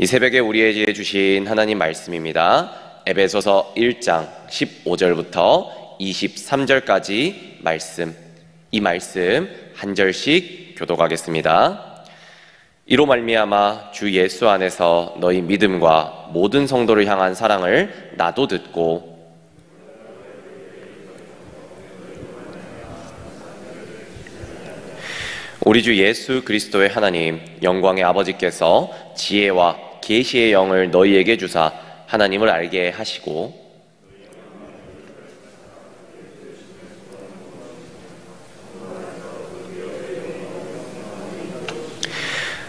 이 새벽에 우리에게 주신 하나님 말씀입니다. 에베소서 1장 15절부터 23절까지 말씀, 이 말씀 한 절씩 교독하겠습니다. 이로 말미암아 주 예수 안에서 너희 믿음과 모든 성도를 향한 사랑을 나도 듣고 우리 주 예수 그리스도의 하나님 영광의 아버지께서 지혜와 계시의 영을 너희에게 주사 하나님을 알게 하시고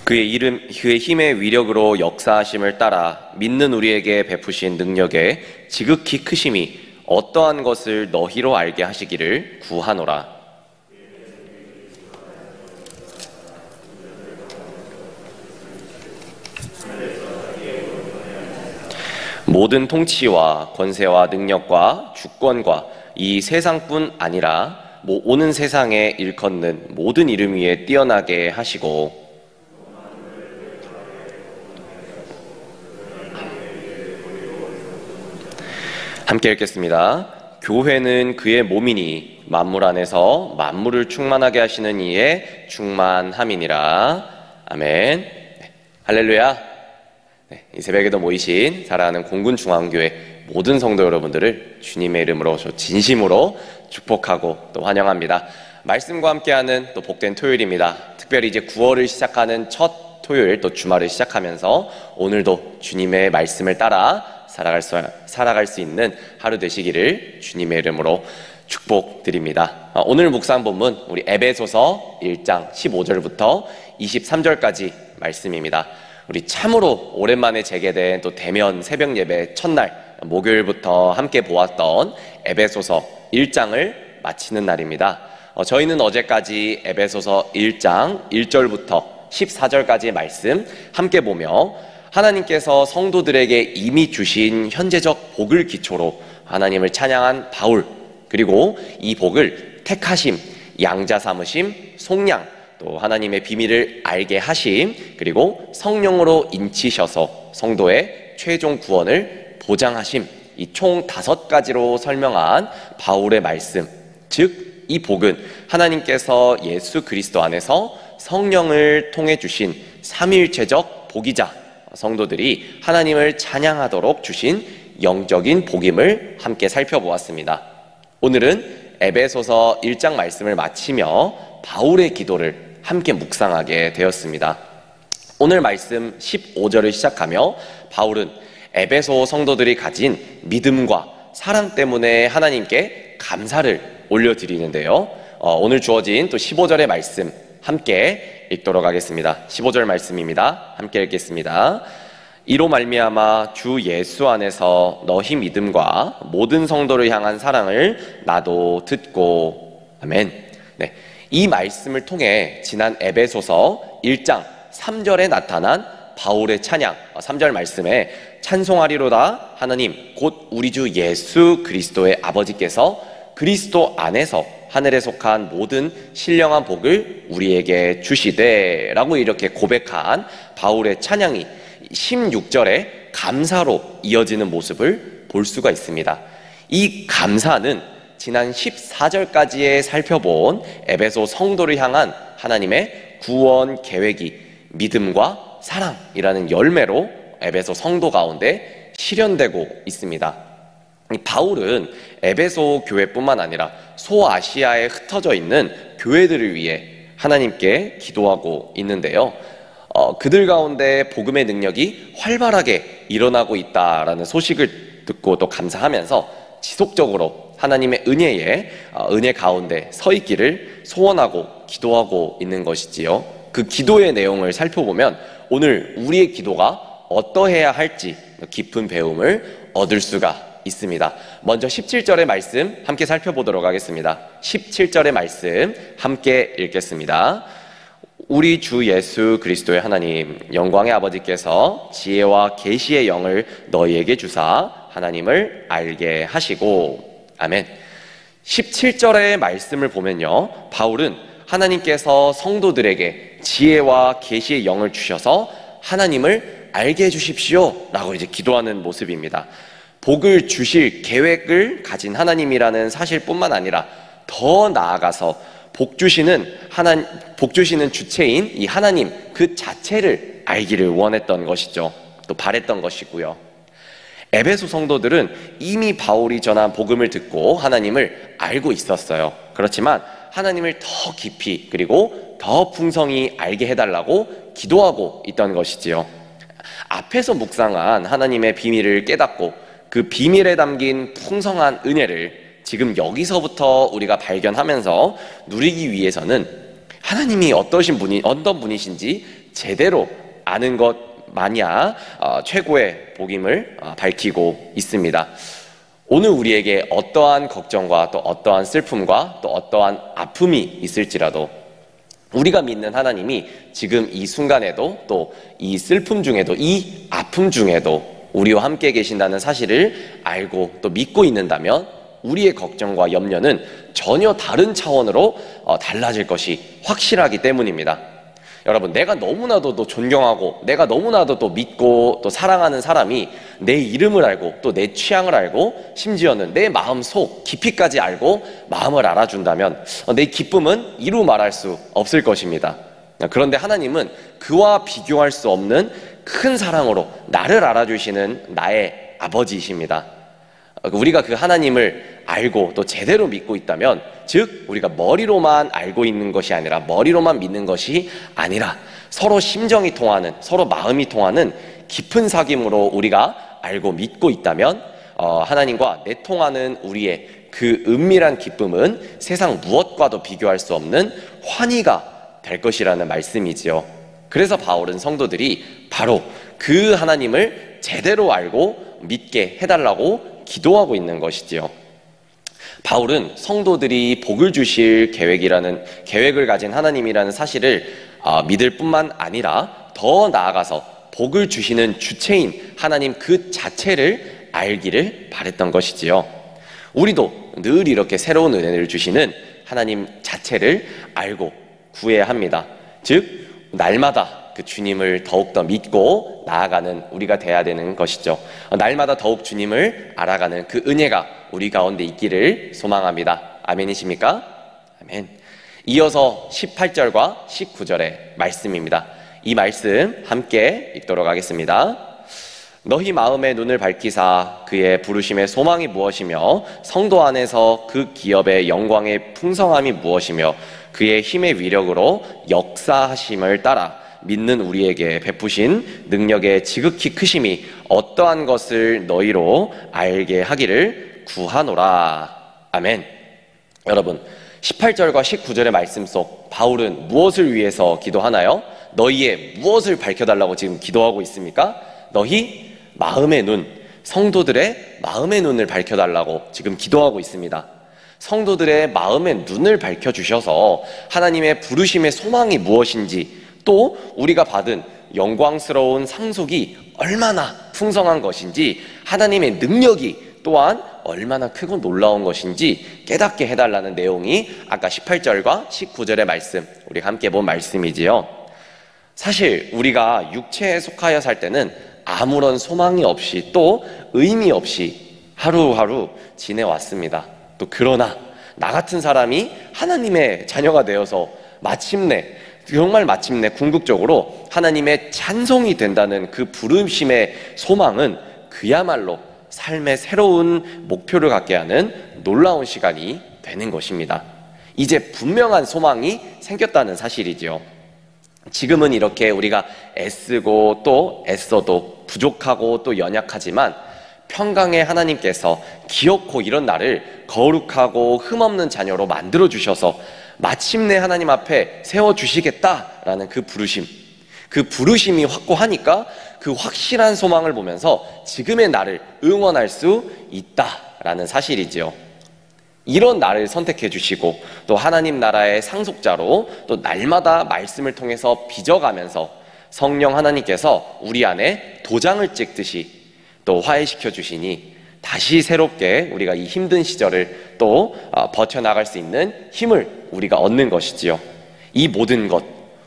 그의 힘의 위력으로 역사하심을 따라 믿는 우리에게 베푸신 능력의 지극히 크심이 어떠한 것을 너희로 알게 하시기를 구하노라. 모든 통치와 권세와 능력과 주권과 이 세상뿐 아니라 오는 세상에 일컫는 모든 이름 위에 뛰어나게 하시고 함께 읽겠습니다. 교회는 그의 몸이니 만물 안에서 만물을 충만하게 하시는 이의 충만함이니라. 아멘. 할렐루야. 이 새벽에도 모이신 사랑하는 공군중앙교회 모든 성도 여러분들을 주님의 이름으로 진심으로 축복하고 또 환영합니다. 말씀과 함께하는 또 복된 토요일입니다. 특별히 이제 9월을 시작하는 첫 토요일, 또 주말을 시작하면서 오늘도 주님의 말씀을 따라 살아갈 수 있는 하루 되시기를 주님의 이름으로 축복드립니다. 오늘 묵상 본문 우리 에베소서 1장 15절부터 23절까지 말씀입니다. 우리 참으로 오랜만에 재개된 또 대면 새벽 예배 첫날 목요일부터 함께 보았던 에베소서 1장을 마치는 날입니다. 저희는 어제까지 에베소서 1장 1절부터 14절까지의 말씀 함께 보며 하나님께서 성도들에게 이미 주신 현재적 복을 기초로 하나님을 찬양한 바울, 그리고 이 복을 택하심, 양자 삼으심, 속량, 또 하나님의 비밀을 알게 하심, 그리고 성령으로 인치셔서 성도의 최종 구원을 보장하심, 이 총 5가지로 설명한 바울의 말씀, 즉 이 복은 하나님께서 예수 그리스도 안에서 성령을 통해 주신 삼위일체적 복이자 성도들이 하나님을 찬양하도록 주신 영적인 복임을 함께 살펴보았습니다. 오늘은 에베소서 1장 말씀을 마치며 바울의 기도를 함께 묵상하게 되었습니다. 오늘 말씀 15절을 시작하며 바울은 에베소 성도들이 가진 믿음과 사랑 때문에 하나님께 감사를 올려드리는데요. 오늘 주어진 또 15절의 말씀 함께 읽도록 하겠습니다. 15절 말씀입니다. 함께 읽겠습니다. 이로 말미암아 주 예수 안에서 너희 믿음과 모든 성도를 향한 사랑을 나도 듣고. 아멘. 네. 이 말씀을 통해 지난 에베소서 1장 3절에 나타난 바울의 찬양, 3절 말씀에 찬송하리로다 하나님 곧 우리 주 예수 그리스도의 아버지께서 그리스도 안에서 하늘에 속한 모든 신령한 복을 우리에게 주시되 라고 이렇게 고백한 바울의 찬양이 16절에 감사로 이어지는 모습을 볼 수가 있습니다. 이 감사는 지난 14절까지에 살펴본 에베소 성도를 향한 하나님의 구원 계획이 믿음과 사랑이라는 열매로 에베소 성도 가운데 실현되고 있습니다. 바울은 에베소 교회뿐만 아니라 소아시아에 흩어져 있는 교회들을 위해 하나님께 기도하고 있는데요. 그들 가운데 복음의 능력이 활발하게 일어나고 있다라는 소식을 듣고 또 감사하면서 지속적으로 하나님의 은혜 가운데 서 있기를 소원하고 기도하고 있는 것이지요. 그 기도의 내용을 살펴보면 오늘 우리의 기도가 어떠해야 할지 깊은 배움을 얻을 수가 있습니다. 먼저 17절의 말씀 함께 살펴보도록 하겠습니다. 17절의 말씀 함께 읽겠습니다. 우리 주 예수 그리스도의 하나님 영광의 아버지께서 지혜와 계시의 영을 너희에게 주사 하나님을 알게 하시고. 아멘. 17절의 말씀을 보면요, 바울은 하나님께서 성도들에게 지혜와 계시의 영을 주셔서 하나님을 알게 해주십시오 라고 이제 기도하는 모습입니다. 복을 주실 계획을 가진 하나님이라는 사실뿐만 아니라 더 나아가서 복 주시는 주체인 이 하나님 그 자체를 알기를 원했던 것이죠. 또 바랬던 것이고요. 에베소 성도들은 이미 바울이 전한 복음을 듣고 하나님을 알고 있었어요. 그렇지만 하나님을 더 깊이 그리고 더 풍성히 알게 해달라고 기도하고 있던 것이지요. 앞에서 묵상한 하나님의 비밀을 깨닫고 그 비밀에 담긴 풍성한 은혜를 지금 여기서부터 우리가 발견하면서 누리기 위해서는 하나님이 어떤 분이신지 제대로 아는 것 마냥 최고의 복임을 밝히고 있습니다. 오늘 우리에게 어떠한 걱정과 또 어떠한 슬픔과 또 어떠한 아픔이 있을지라도 우리가 믿는 하나님이 지금 이 순간에도 또 이 슬픔 중에도 이 아픔 중에도 우리와 함께 계신다는 사실을 알고 또 믿고 있는다면 우리의 걱정과 염려는 전혀 다른 차원으로 달라질 것이 확실하기 때문입니다. 여러분, 내가 너무나도 또 존경하고 내가 너무나도 또 믿고 또 사랑하는 사람이 내 이름을 알고 또 내 취향을 알고 심지어는 내 마음속 깊이까지 알고 마음을 알아준다면 내 기쁨은 이루 말할 수 없을 것입니다. 그런데 하나님은 그와 비교할 수 없는 큰 사랑으로 나를 알아주시는 나의 아버지이십니다. 우리가 그 하나님을 알고 또 제대로 믿고 있다면, 즉 우리가 머리로만 알고 있는 것이 아니라 머리로만 믿는 것이 아니라 서로 심정이 통하는, 서로 마음이 통하는 깊은 사귐으로 우리가 알고 믿고 있다면 하나님과 내통하는 우리의 그 은밀한 기쁨은 세상 무엇과도 비교할 수 없는 환희가 될 것이라는 말씀이지요. 그래서 바울은 성도들이 바로 그 하나님을 제대로 알고 믿게 해달라고 기도하고 있는 것이지요. 바울은 성도들이 복을 주실 계획을 가진 하나님이라는 사실을 믿을 뿐만 아니라 더 나아가서 복을 주시는 주체인 하나님 그 자체를 알기를 바랬던 것이지요. 우리도 늘 이렇게 새로운 은혜를 주시는 하나님 자체를 알고 구해야 합니다. 즉 날마다 그 주님을 더욱더 믿고 나아가는 우리가 돼야 되는 것이죠. 날마다 더욱 주님을 알아가는 그 은혜가 우리 가운데 있기를 소망합니다. 아멘이십니까? 아멘. 이어서 18절과 19절의 말씀입니다. 이 말씀 함께 읽도록 하겠습니다. 너희 마음의 눈을 밝히사 그의 부르심의 소망이 무엇이며 성도 안에서 그 기업의 영광의 풍성함이 무엇이며 그의 힘의 위력으로 역사하심을 따라 믿는 우리에게 베푸신 능력의 지극히 크심이 어떠한 것을 너희로 알게 하기를 구하노라. 아멘. 여러분, 18절과 19절의 말씀 속 바울은 무엇을 위해서 기도하나요? 너희의 무엇을 밝혀달라고 지금 기도하고 있습니까? 너희 마음의 눈, 성도들의 마음의 눈을 밝혀달라고 지금 기도하고 있습니다. 성도들의 마음의 눈을 밝혀주셔서 하나님의 부르심의 소망이 무엇인지, 또 우리가 받은 영광스러운 상속이 얼마나 풍성한 것인지, 하나님의 능력이 또한 얼마나 크고 놀라운 것인지 깨닫게 해달라는 내용이 아까 18절과 19절의 말씀, 우리가 함께 본 말씀이지요. 사실 우리가 육체에 속하여 살 때는 아무런 소망이 없이 또 의미 없이 하루하루 지내왔습니다. 또 그러나 나 같은 사람이 하나님의 자녀가 되어서 정말 마침내 궁극적으로 하나님의 찬송이 된다는 그 부르심의 소망은 그야말로 삶의 새로운 목표를 갖게 하는 놀라운 시간이 되는 것입니다. 이제 분명한 소망이 생겼다는 사실이지요. 지금은 이렇게 우리가 애쓰고 또 애써도 부족하고 또 연약하지만 평강의 하나님께서 기어코 이런 나를 거룩하고 흠없는 자녀로 만들어 주셔서 마침내 하나님 앞에 세워주시겠다라는 그 부르심이 확고하니까 그 확실한 소망을 보면서 지금의 나를 응원할 수 있다라는 사실이지요. 이런 나를 선택해 주시고 또 하나님 나라의 상속자로 또 날마다 말씀을 통해서 빚어가면서 성령 하나님께서 우리 안에 도장을 찍듯이 또 화해시켜 주시니 다시 새롭게 우리가 이 힘든 시절을 또 버텨나갈 수 있는 힘을 우리가 얻는 것이지요. 이 모든 것,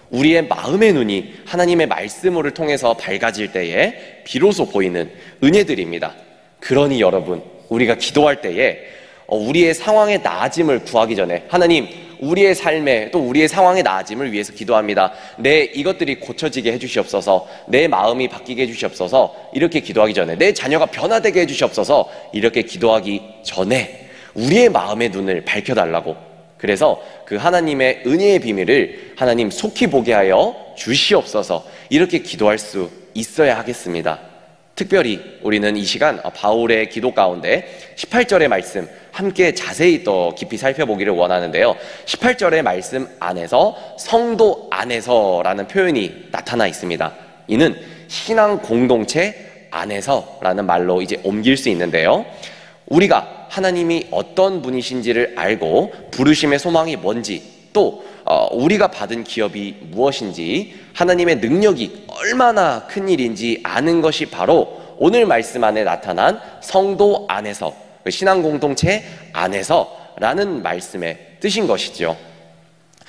우리의 마음의 눈이 하나님의 말씀을 통해서 밝아질 때에 비로소 보이는 은혜들입니다. 그러니 여러분, 우리가 기도할 때에 우리의 상황의 나아짐을 구하기 전에 하나님, 우리의 삶에 또 우리의 상황의 나아짐을 위해서 기도합니다. 내 이것들이 고쳐지게 해주시옵소서, 내 마음이 바뀌게 해주시옵소서, 이렇게 기도하기 전에 내 자녀가 변화되게 해주시옵소서, 이렇게 기도하기 전에 우리의 마음의 눈을 밝혀달라고, 그래서 그 하나님의 은혜의 비밀을 하나님 속히 보게 하여 주시옵소서, 이렇게 기도할 수 있어야 하겠습니다. 특별히 우리는 이 시간 바울의 기도 가운데 18절의 말씀 함께 자세히 또 깊이 살펴보기를 원하는데요, 18절의 말씀 안에서 성도 안에서라는 표현이 나타나 있습니다. 이는 신앙 공동체 안에서라는 말로 이제 옮길 수 있는데요, 우리가 하나님이 어떤 분이신지를 알고 부르심의 소망이 뭔지, 또 우리가 받은 기업이 무엇인지, 하나님의 능력이 얼마나 큰 일인지 아는 것이 바로 오늘 말씀 안에 나타난 성도 안에서, 신앙 공동체 안에서라는 말씀의 뜻인 것이죠.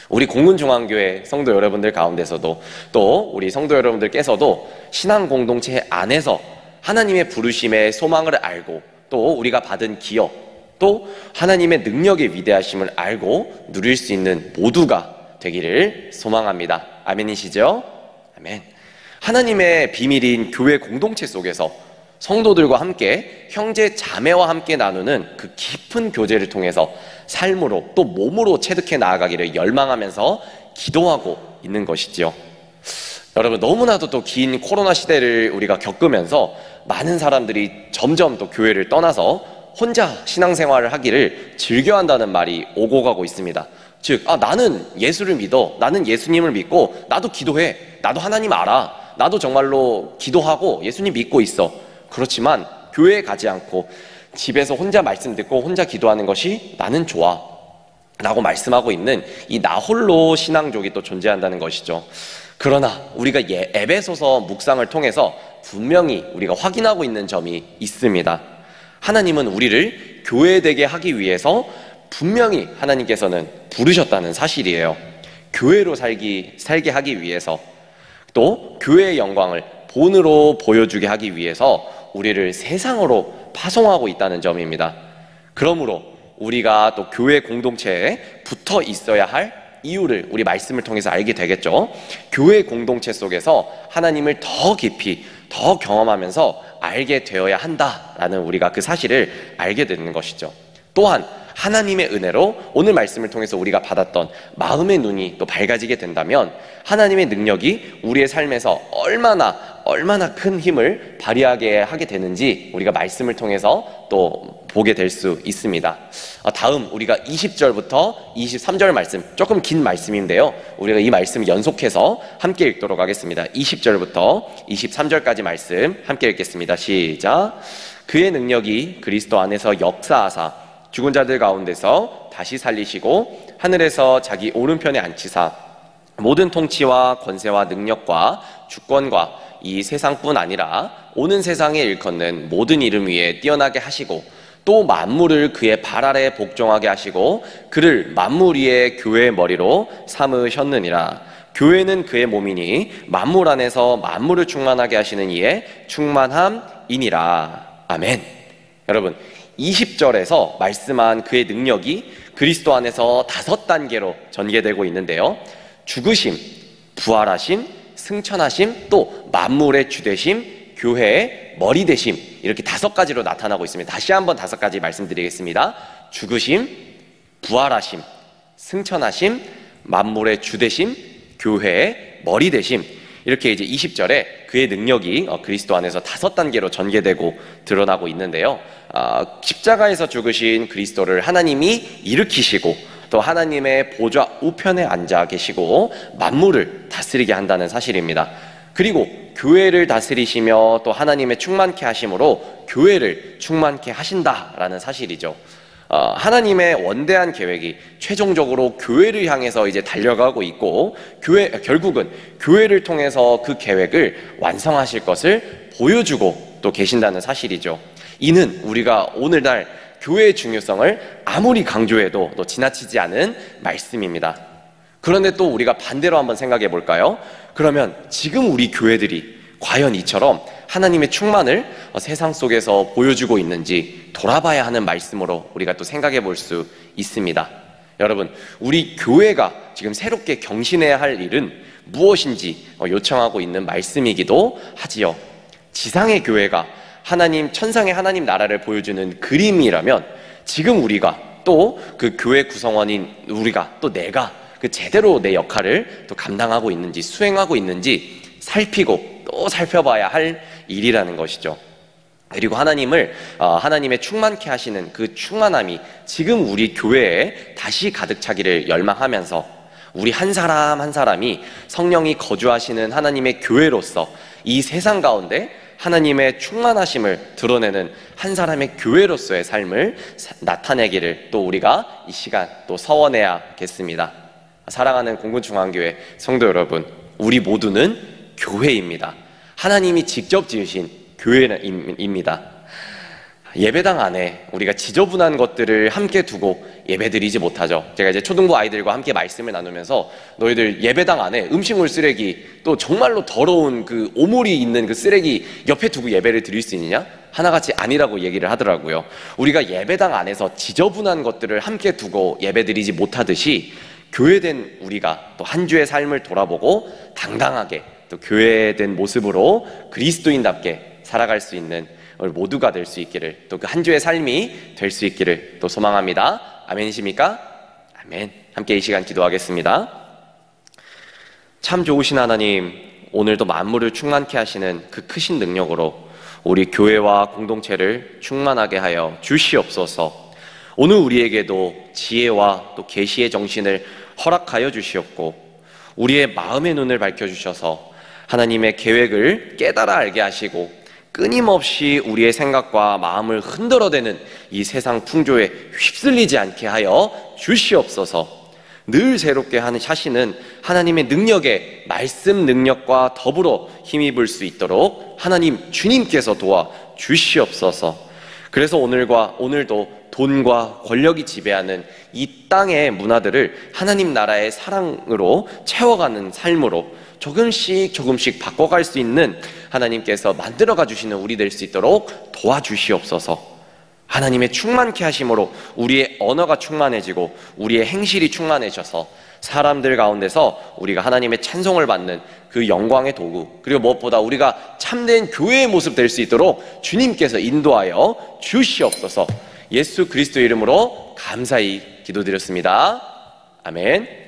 우리 공군중앙교회 성도 여러분들 가운데서도, 또 우리 성도 여러분들께서도 신앙 공동체 안에서 하나님의 부르심의 소망을 알고, 또 우리가 받은 기업, 또 하나님의 능력의 위대하심을 알고 누릴 수 있는 모두가 되기를 소망합니다. 아멘이시죠? 아멘. 하나님의 비밀인 교회 공동체 속에서 성도들과 함께 형제 자매와 함께 나누는 그 깊은 교제를 통해서 삶으로 또 몸으로 체득해 나아가기를 열망하면서 기도하고 있는 것이지요. 여러분, 너무나도 또 긴 코로나 시대를 우리가 겪으면서 많은 사람들이 점점 또 교회를 떠나서 혼자 신앙생활을 하기를 즐겨한다는 말이 오고 가고 있습니다. 즉, 나는 예수를 믿어, 나는 예수님을 믿고 나도 기도해, 나도 하나님 알아, 나도 정말로 기도하고 예수님 믿고 있어. 그렇지만 교회에 가지 않고 집에서 혼자 말씀 듣고 혼자 기도하는 것이 나는 좋아 라고 말씀하고 있는 이 나홀로 신앙족이 또 존재한다는 것이죠. 그러나 우리가 에베소서 묵상을 통해서 분명히 우리가 확인하고 있는 점이 있습니다. 하나님은 우리를 교회되게 하기 위해서 분명히 하나님께서는 부르셨다는 사실이에요. 교회로 살게 하기 위해서, 또 교회의 영광을 본으로 보여주게 하기 위해서 우리를 세상으로 파송하고 있다는 점입니다. 그러므로 우리가 또 교회 공동체에 붙어 있어야 할 이유를 우리 말씀을 통해서 알게 되겠죠. 교회 공동체 속에서 하나님을 더 깊이, 더 경험하면서 알게 되어야 한다라는 우리가 그 사실을 알게 되는 것이죠. 또한 하나님의 은혜로 오늘 말씀을 통해서 우리가 받았던 마음의 눈이 또 밝아지게 된다면 하나님의 능력이 우리의 삶에서 얼마나 큰 힘을 발휘하게 하게 되는지 우리가 말씀을 통해서 또 보게 될 수 있습니다. 다음 우리가 20절부터 23절 말씀, 조금 긴 말씀인데요, 우리가 이 말씀 연속해서 함께 읽도록 하겠습니다. 20절부터 23절까지 말씀 함께 읽겠습니다. 시작. 그의 능력이 그리스도 안에서 역사하사 죽은 자들 가운데서 다시 살리시고 하늘에서 자기 오른편에 앉히사 모든 통치와 권세와 능력과 주권과 이 세상뿐 아니라 오는 세상에 일컫는 모든 이름 위에 뛰어나게 하시고 또 만물을 그의 발 아래 복종하게 하시고 그를 만물 위의 교회의 머리로 삼으셨느니라. 교회는 그의 몸이니 만물 안에서 만물을 충만하게 하시는 이의 충만함이니라. 아멘. 여러분, 20절에서 말씀한 그의 능력이 그리스도 안에서 5단계로 전개되고 있는데요, 죽으심, 부활하심, 승천하심, 또 만물의 주되심, 교회의 머리 되심, 이렇게 5가지로 나타나고 있습니다. 다시 한번 5가지 말씀드리겠습니다. 죽으심, 부활하심, 승천하심, 만물의 주되심, 교회의 머리 되심, 이렇게 이제 20절에 그의 능력이 그리스도 안에서 5단계로 전개되고 드러나고 있는데요, 십자가에서 죽으신 그리스도를 하나님이 일으키시고 또 하나님의 보좌 우편에 앉아 계시고 만물을 다스리게 한다는 사실입니다. 그리고 교회를 다스리시며 또 하나님의 충만케 하심으로 교회를 충만케 하신다라는 사실이죠. 하나님의 원대한 계획이 최종적으로 교회를 향해서 이제 달려가고 있고 결국은 교회를 통해서 그 계획을 완성하실 것을 보여주고 또 계신다는 사실이죠. 이는 우리가 오늘날 교회의 중요성을 아무리 강조해도 또 지나치지 않은 말씀입니다. 그런데 또 우리가 반대로 한번 생각해 볼까요? 그러면 지금 우리 교회들이 과연 이처럼 하나님의 충만을 세상 속에서 보여주고 있는지 돌아봐야 하는 말씀으로 우리가 또 생각해 볼 수 있습니다. 여러분, 우리 교회가 지금 새롭게 경신해야 할 일은 무엇인지 요청하고 있는 말씀이기도 하지요. 지상의 교회가 하나님, 천상의 하나님 나라를 보여주는 그림이라면 지금 우리가 또 그 교회 구성원인 우리가 또 내가 그 제대로 내 역할을 또 감당하고 있는지 수행하고 있는지 살피고 또 살펴봐야 할 일이라는 것이죠. 그리고 하나님의 충만케 하시는 그 충만함이 지금 우리 교회에 다시 가득 차기를 열망하면서 우리 한 사람 한 사람이 성령이 거주하시는 하나님의 교회로서 이 세상 가운데 하나님의 충만하심을 드러내는 한 사람의 교회로서의 삶을 나타내기를 또 우리가 이 시간 또 서원해야겠습니다. 사랑하는 공군중앙교회 성도 여러분, 우리 모두는 교회입니다. 하나님이 직접 지으신 교회입니다. 예배당 안에 우리가 지저분한 것들을 함께 두고 예배드리지 못하죠. 제가 이제 초등부 아이들과 함께 말씀을 나누면서 너희들 예배당 안에 음식물 쓰레기 또 정말로 더러운 그 오물이 있는 그 쓰레기 옆에 두고 예배를 드릴 수 있느냐? 하나같이 아니라고 얘기를 하더라고요. 우리가 예배당 안에서 지저분한 것들을 함께 두고 예배드리지 못하듯이 교회된 우리가 또 한 주의 삶을 돌아보고 당당하게 또 교회된 모습으로 그리스도인답게 살아갈 수 있는 모두가 될 수 있기를, 또 그 한 주의 삶이 될 수 있기를 또 소망합니다. 아멘이십니까? 아멘. 함께 이 시간 기도하겠습니다. 참 좋으신 하나님, 오늘도 만물을 충만케 하시는 그 크신 능력으로 우리 교회와 공동체를 충만하게 하여 주시옵소서. 오늘 우리에게도 지혜와 또 계시의 정신을 허락하여 주시옵고 우리의 마음의 눈을 밝혀주셔서 하나님의 계획을 깨달아 알게 하시고 끊임없이 우리의 생각과 마음을 흔들어대는 이 세상 풍조에 휩쓸리지 않게 하여 주시옵소서. 늘 새롭게 하시는 하나님의 능력에 말씀 능력과 더불어 힘입을 수 있도록 하나님 주님께서 도와 주시옵소서. 그래서 오늘도 돈과 권력이 지배하는 이 땅의 문화들을 하나님 나라의 사랑으로 채워가는 삶으로 조금씩 바꿔갈 수 있는 하나님께서 만들어가 주시는 우리 될 수 있도록 도와주시옵소서. 하나님의 충만케 하심으로 우리의 언어가 충만해지고 우리의 행실이 충만해져서 사람들 가운데서 우리가 하나님의 찬송을 받는 그 영광의 도구, 그리고 무엇보다 우리가 참된 교회의 모습 될 수 있도록 주님께서 인도하여 주시옵소서. 예수 그리스도 이름으로 감사히 기도드렸습니다. 아멘.